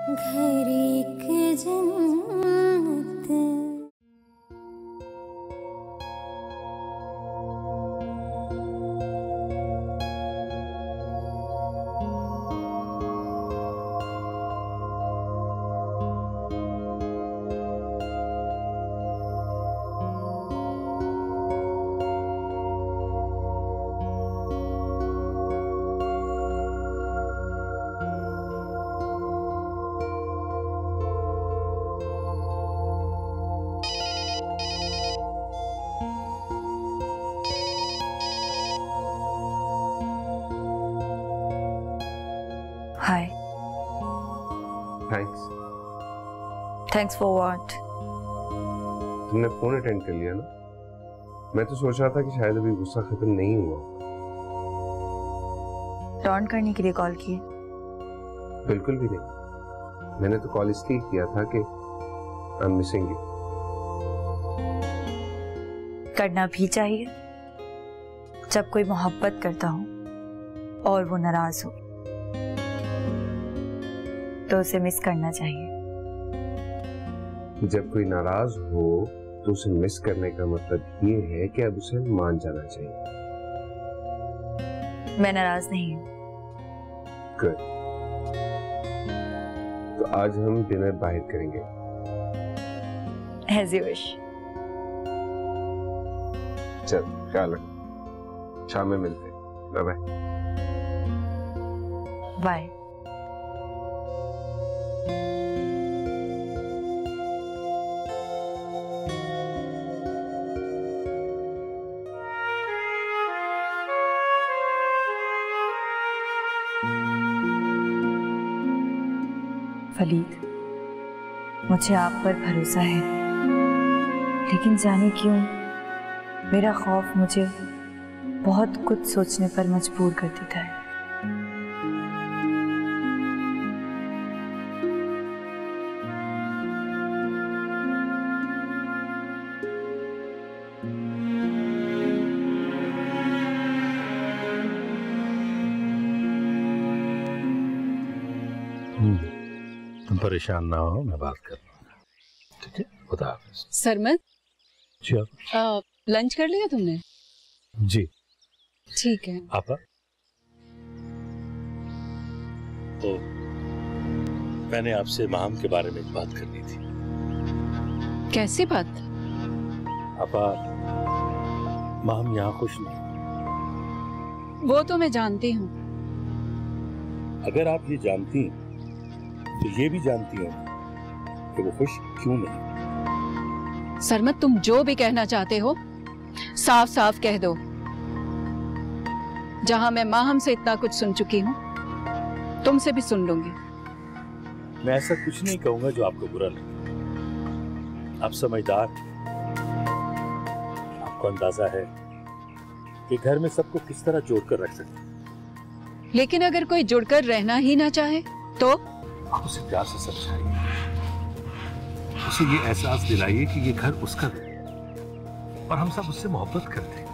घर एक जन्नत। Hi. Thanks. Thanks for what? तुमने फोन अटेंड कर लिया ना? मैं तो सोच रहा था कि शायद अभी गुस्सा खत्म नहीं हुआ। टॉन्ट करने के लिए कॉल किए? बिल्कुल भी नहीं। मैंने तो कॉल इसलिए किया था कि आई एम मिसिंग यू। करना भी चाहिए। जब कोई मोहब्बत करता हो और वो नाराज हो तो उसे मिस करना चाहिए। जब कोई नाराज हो तो उसे मिस करने का मतलब ये है कि अब उसे मान जाना चाहिए। मैं नाराज नहीं हूँ। गुड। तो आज हम डिनर बाहर करेंगे। As you wish. चल ख्याल रख। शाम में मिलते हैं। Bye bye. बाय। फलीद, मुझे आप पर भरोसा है, लेकिन जाने क्यों मेरा खौफ मुझे बहुत कुछ सोचने पर मजबूर कर देता है। तुम परेशान ना हो, मैं बात कर लूंगा। ठीक है, खुदा हाफिज। सरमद, जी लंच कर लिया तुमने? जी ठीक है। आपा तो मैंने आपसे माहम के बारे में एक बात करनी थी। कैसी बात? आपा, माहम यहाँ खुश नहीं। वो तो मैं जानती हूँ। अगर आप ये जानती हैं तो ये भी जानती हैं कि वो खुश क्यों नहीं। सरमद, तुम जो भी कहना चाहते हो साफ साफ कह दो। जहां मैं माहम से इतना कुछ सुन चुकी हूँ, तुमसे भी सुन लूंगी। मैं ऐसा कुछ नहीं कहूंगा जो आपको बुरा लगे। आप समझदार, आपको अंदाजा है कि घर में सबको किस तरह जोड़कर रख सकते हैं। लेकिन अगर कोई जुड़कर रहना ही ना चाहे तो? आप उसे प्यार से समझाइए, उसे ये एहसास दिलाइए कि ये घर उसका है और हम सब उससे मोहब्बत करते हैं।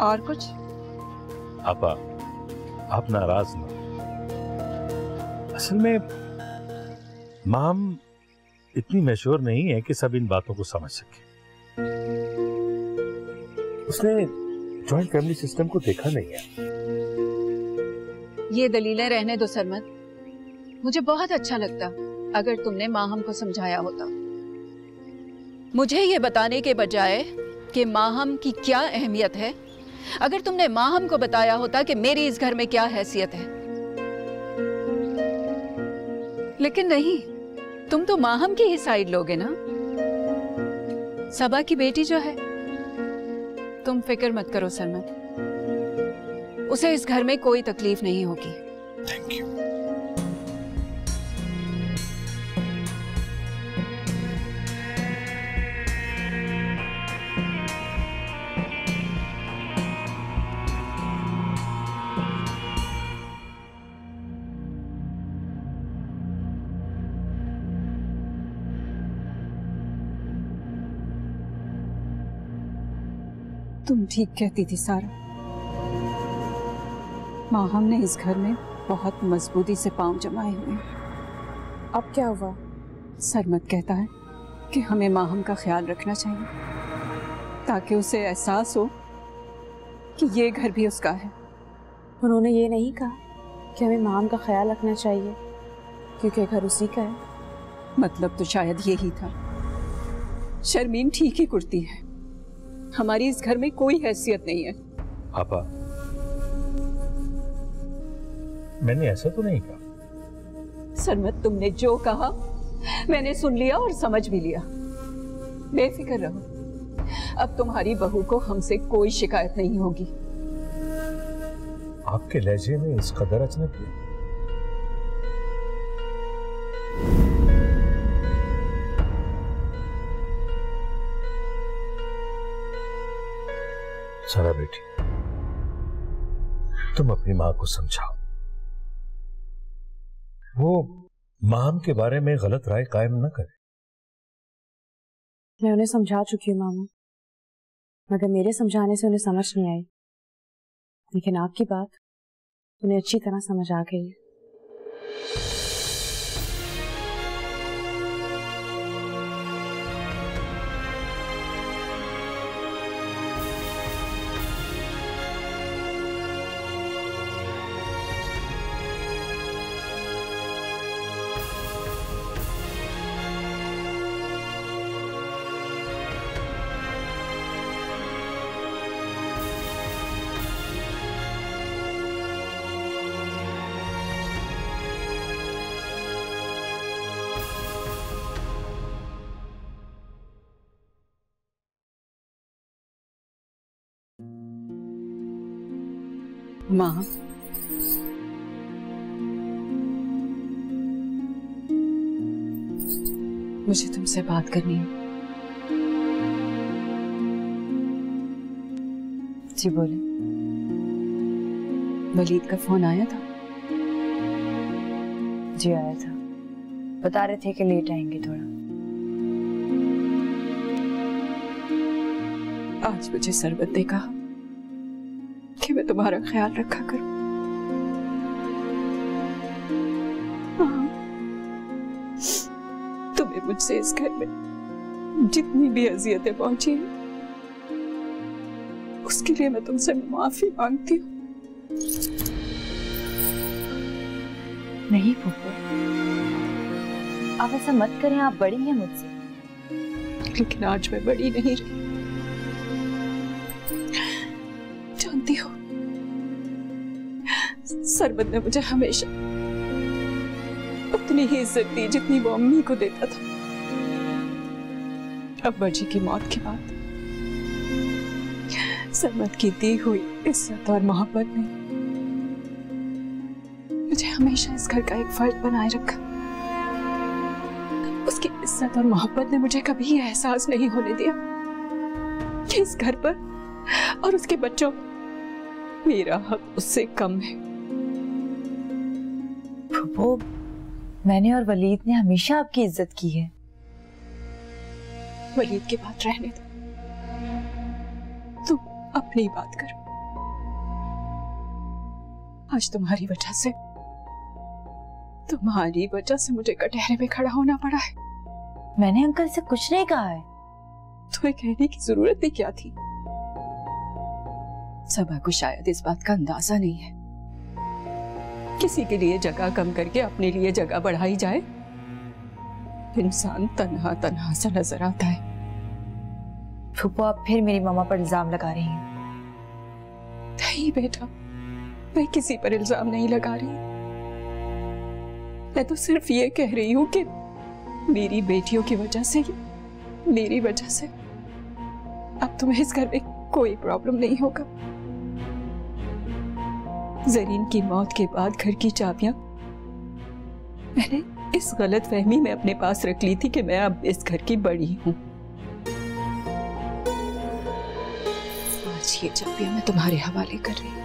और कुछ? आपा, आप नाराज ना। असल में माम इतनी मैच्योर नहीं है कि सब इन बातों को समझ सके। उसने जॉइंट फैमिली सिस्टम को देखा नहीं है। ये दलीलें रहने दो सरमद। मुझे बहुत अच्छा लगता अगर तुमने माहम को समझाया होता। मुझे ये बताने के बजाय कि माहम की क्या अहमियत है, अगर तुमने माहम को बताया होता कि मेरी इस घर में क्या हैसियत है। लेकिन नहीं, तुम तो माहम की ही साइड लोगे ना। सबा की बेटी जो है, तुम फिक्र मत करो सरमद, उसे इस घर में कोई तकलीफ नहीं होगी। Thank you. तुम ठीक कहती थी सारा। माहम ने इस घर में बहुत मजबूती से पांव जमाए हुए हैं। अब क्या हुआ? सरमत कहता है कि हमें माहम का ख्याल रखना चाहिए ताकि उसे एहसास हो कि ये घर भी उसका है। उन्होंने ये नहीं कहा कि हमें माम का ख्याल रखना चाहिए क्योंकि घर उसी का है। मतलब तो शायद यही था। शर्मीन ठीक ही कुर्ती है, हमारी इस घर में कोई हैसियत नहीं है। आपा, मैंने ऐसा तो नहीं कहा। सरमत, तुमने जो कहा मैंने सुन लिया और समझ भी लिया। बेफिक्र रहो, अब तुम्हारी बहू को हमसे कोई शिकायत नहीं होगी। आपके लहजे में इस कदर अचानक क्यों? सारा बेटी, तुम अपनी मां को समझाओ। वो माम के बारे में गलत राय कायम न करे। मैं उन्हें समझा चुकी हूँ मामा, मगर मेरे समझाने से उन्हें समझ नहीं आई, लेकिन आपकी बात उन्हें अच्छी तरह समझ आ गई है। माँ, मुझे तुमसे बात करनी है। जी बोले। वलीद का फोन आया था? जी आया था, बता रहे थे कि लेट आएंगे थोड़ा। आज मुझे सरबत ने कहा कि मैं तुम्हारा ख्याल रखा करूं। हाँ, तुम्हें मुझसे इस घर में जितनी भी अजियतें पहुंची हैं, उसके लिए मैं तुमसे माफी मांगती हूँ। नहीं फूफो, आप ऐसा मत करें, आप बड़ी हैं मुझसे। लेकिन आज मैं बड़ी नहीं रही। जानती हो, सरबत ने मुझे हमेशा उतनी ही इज्जत दी जितनी वो अम्मी को देता था। अब्बा जी की मौत के बाद सरबत की दी हुई इज्जत और मोहब्बत ने मुझे हमेशा इस घर का एक फर्द बनाए रखा। उसकी इज्जत और मोहब्बत ने मुझे कभी ये एहसास नहीं होने दिया कि इस घर पर और उसके बच्चों मेरा हक उससे कम है। फूफो, मैंने और वलीद ने हमेशा आपकी इज्जत की है। वलीद की बात रहने दो, तुम अपनी बात करो। आज तुम्हारी वजह से मुझे कटहरे में खड़ा होना पड़ा है। मैंने अंकल से कुछ नहीं कहा है। तुम्हें कहने की जरूरत भी क्या थी? सबा को शायद इस बात का अंदाजा नहीं है। किसी के लिए जगह कम करके अपने लिए जगह बढ़ाई जाए, इंसान तन्हा तन्हा सा नजर आता है। फूफो, आप फिर मेरी मामा पर इल्जाम लगा रही हैं। नहीं बेटा, मैं किसी पर इल्जाम नहीं लगा रही। मैं तो सिर्फ ये कह रही हूँ कि मेरी बेटियों की वजह से, मेरी वजह से अब तुम्हें इस घर में कोई प्रॉब्लम नहीं होगा। जरीन की मौत के बाद घर की चाबियां मैंने इस गलत फहमी में अपने पास रख ली थी कि मैं अब इस घर की बड़ी हूं। आज ये चाबियां मैं तुम्हारे हवाले कर रही हूं।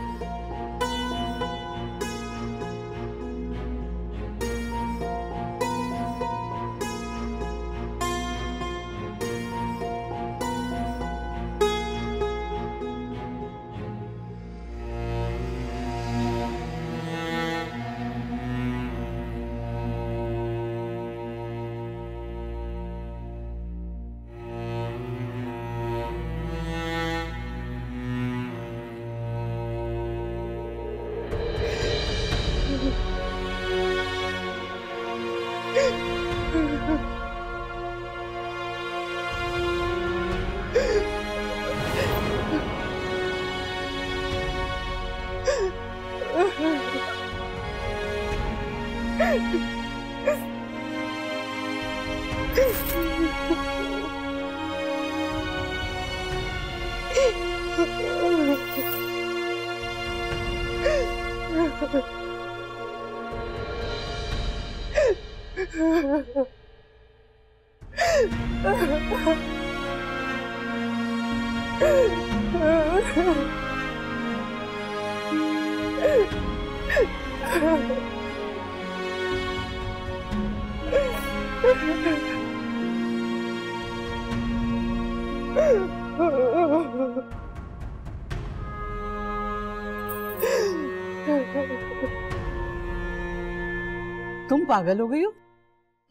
तुम पागल हो गई हो?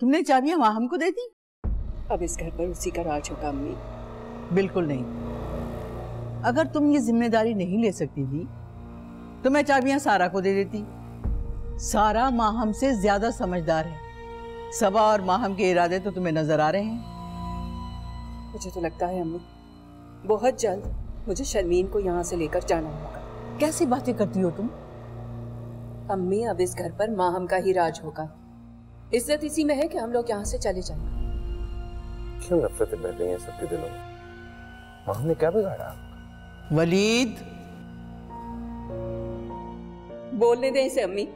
तुमने चाबियां वहां हमको दे दी? अब इस घर पर उसी का राज होगा अम्मी। बिल्कुल नहीं। अगर तुम ये जिम्मेदारी नहीं ले सकती थी तो मैं चाबियां सारा को दे देती। सारा माहम से ज्यादा समझदार है। सबा और माहम के इरादे तो तुम्हें नजर आ रहे हैं। मुझे तो लगता है अम्मी बहुत जल्द मुझे शर्मीन को यहाँ से लेकर जाना होगा। कैसी बातें करती हो तुम? अम्मी अब इस घर पर माहम का ही राज होगा। इज्जत इसी में है कि हम लोग यहाँ से चले जाएं। क्यों नफरतें बह रही हैं सबके दिलों में? माहम ने क्या बिगाड़ा? वलीद, बोलने दें इसे अम्मी।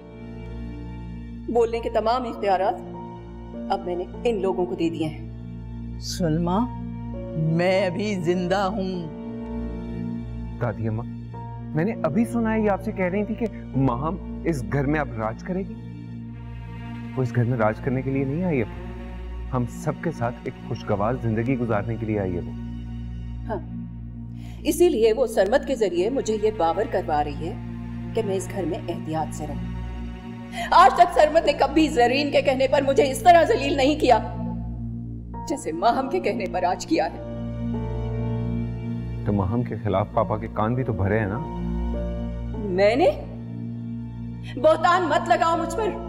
बोलने के तमाम इख्तियारात अब मैंने इन लोगों को दे दिए हैं। सलमा, मैं अभी जिंदा हूँ। दादी अम्मा, मैंने अभी सुना है ये आपसे कह रही थी कि माहम इस घर में अब राज करेगी। वो इस घर में राज करने के लिए नहीं आई है, हम सबके साथ एक खुशगवार जिंदगी गुजारने के लिए आई है वो। हाँ, इसीलिए वो सरमत के जरिए मुझे ये बावर करवा रही है कि मैं इस घर में एहतियात से रहूं। आज तक सरमत ने कभी जरीन के कहने पर मुझे इस तरह जलील नहीं किया जैसे माहम के कहने पर आज किया है। तो माहम के खिलाफ पापा के कान भी तो भरे हैं ना? मैंने? बोहतान मत लगाओ मुझ पर।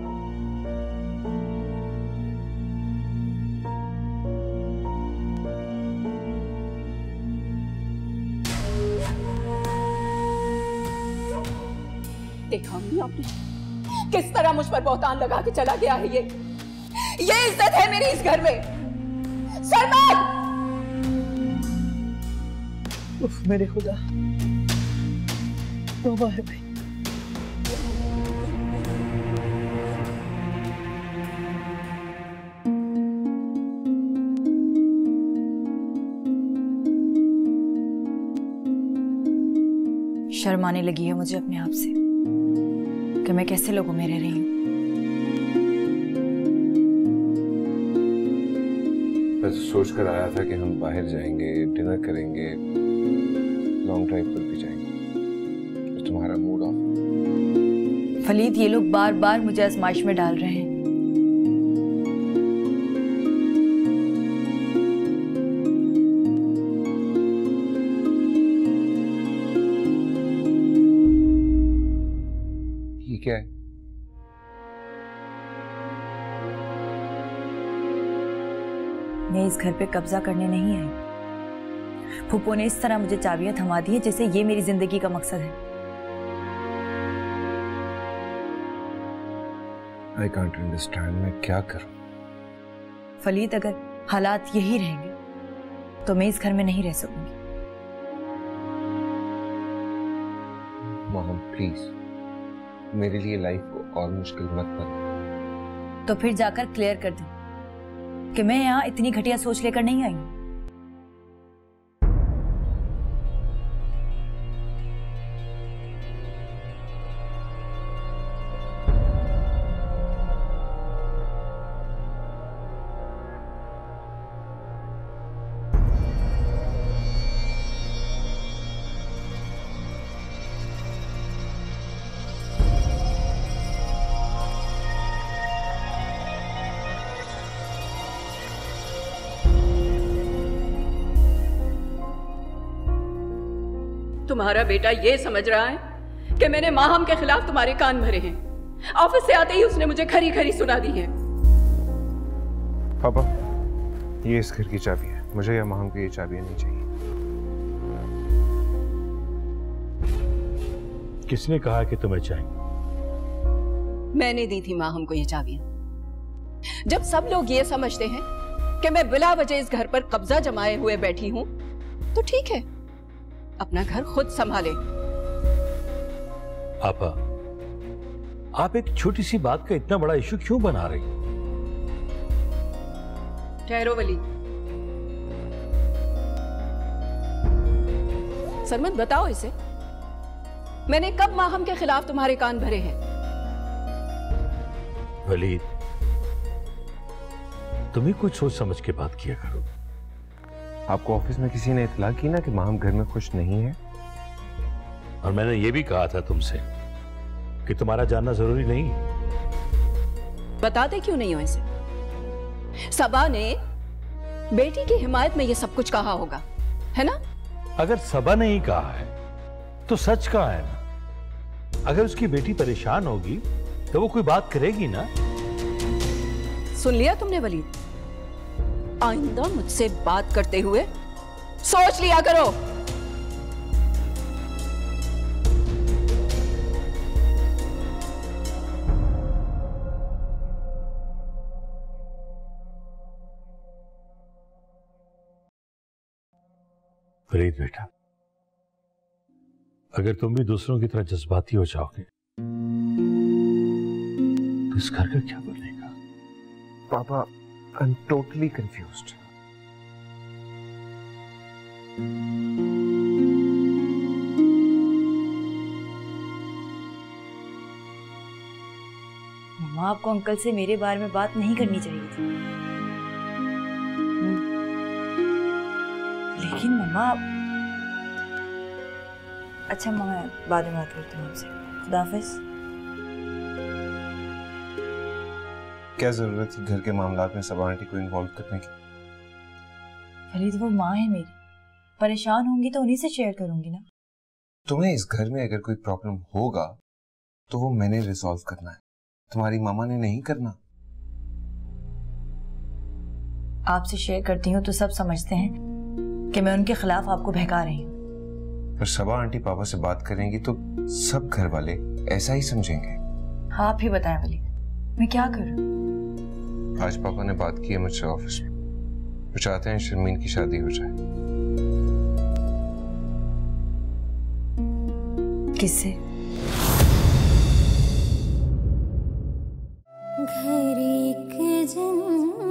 देखा हमने आपने किस तरह मुझ पर बोहतान लगा के चला गया है। ये इज्जत है मेरी इस घर में। सरमत! उफ, मेरे खुदा, तौबा है भाई। शर्म आने लगी है मुझे अपने आप से कि मैं कैसे लोगों में रह रही हूँ। मैं तो सोच कर आया था कि हम बाहर जाएंगे, डिनर करेंगे, लॉन्ग ड्राइव पर भी जाएंगे। तो तुम्हारा मूड ऑफ। फलीद, ये लोग बार बार मुझे आजमाइश में डाल रहे हैं। ये क्या है? मैं इस घर पे कब्जा करने नहीं आई। फूफो ने इस तरह मुझे चाबियां थमा दी है जैसे ये मेरी जिंदगी का मकसद है। I can't understand, मैं क्या करूं? फलीद, अगर हालात यही रहेंगे तो मैं इस घर में नहीं रह सकूंगी। माहम प्लीज, मेरे लिए लाइफ को और मुश्किल मत कर। तो फिर जाकर क्लियर कर दूं कि मैं यहाँ इतनी घटिया सोच लेकर नहीं आई हूं। तुम्हारा बेटा ये समझ रहा है कि मैंने माहम के खिलाफ तुम्हारे कान भरे हैं। ऑफिस से आते ही उसने मुझे खरी खरी सुना दी है। पापा, ये इस घर की चाबी है। मुझे या माहम को ये चाबियां नहीं चाहिए। किसने कहा कि तुम्हें चाहिए? मैंने दी थी माँ हमको ये चाबियां। जब सब लोग ये समझते हैं कि मैं बिला वजह इस घर पर कब्जा जमाए हुए बैठी हूं, तो ठीक है, अपना घर खुद संभाले। आपा, आप एक छोटी सी बात का इतना बड़ा इशू क्यों बना रही? ठहरो वली। सरमत, बताओ इसे, मैंने कब माहम के खिलाफ तुम्हारे कान भरे हैं? वलीद, तुम ही कुछ सोच समझ के बात किया करो। आपको ऑफिस में किसी ने इतला की ना कि माहम घर में खुश नहीं है? और मैंने ये भी कहा था तुमसे कि तुम्हारा जानना जरूरी नहीं। बताते क्यों नहीं हो इसे? सबा ने बेटी की हिमायत में ये सब कुछ कहा होगा, है ना? अगर सबा ने ही कहा है तो सच कहा है ना। अगर उसकी बेटी परेशान होगी तो वो कोई बात करेगी ना। सुन लिया तुमने वलीद? आइंदा मुझसे बात करते हुए सोच लिया करो। फरीद बेटा, अगर तुम भी दूसरों की तरह जज्बाती हो जाओगे तो इस घर का क्या बनेगा? पापा, आई एम टोटली कंफ्यूज्ड। मम्मा, आपको अंकल से मेरे बारे में बात नहीं करनी चाहिए थी। लेकिन मम्मा, अच्छा मम्मा, मैं बाद में बात करती हूँ आपसे। खुदा हाफिज। क्या जरूरत थी घर के मामलात में सबा आंटी को इन्वॉल्व करने की? फरीद, वो माँ है मेरी, परेशान होंगी तो उन्हीं से शेयर करूंगी ना। तुम्हें इस घर में अगर कोई प्रॉब्लम होगा तो वो मैंने रिजॉल्व करना है, तुम्हारी मामा ने नहीं करना। आपसे शेयर करती हूँ तो सब समझते हैं कि मैं उनके खिलाफ आपको बहका रही हूँ। पर सबा आंटी पापा से बात करेंगी तो सब घर वाले ऐसा ही समझेंगे। आप ही बताएं वली, मैं क्या करूँ? आज पापा ने बात की है मुझसे ऑफिस में, वो चाहते हैं शर्मीन की शादी हो जाए। किससे? घर एक जन्नत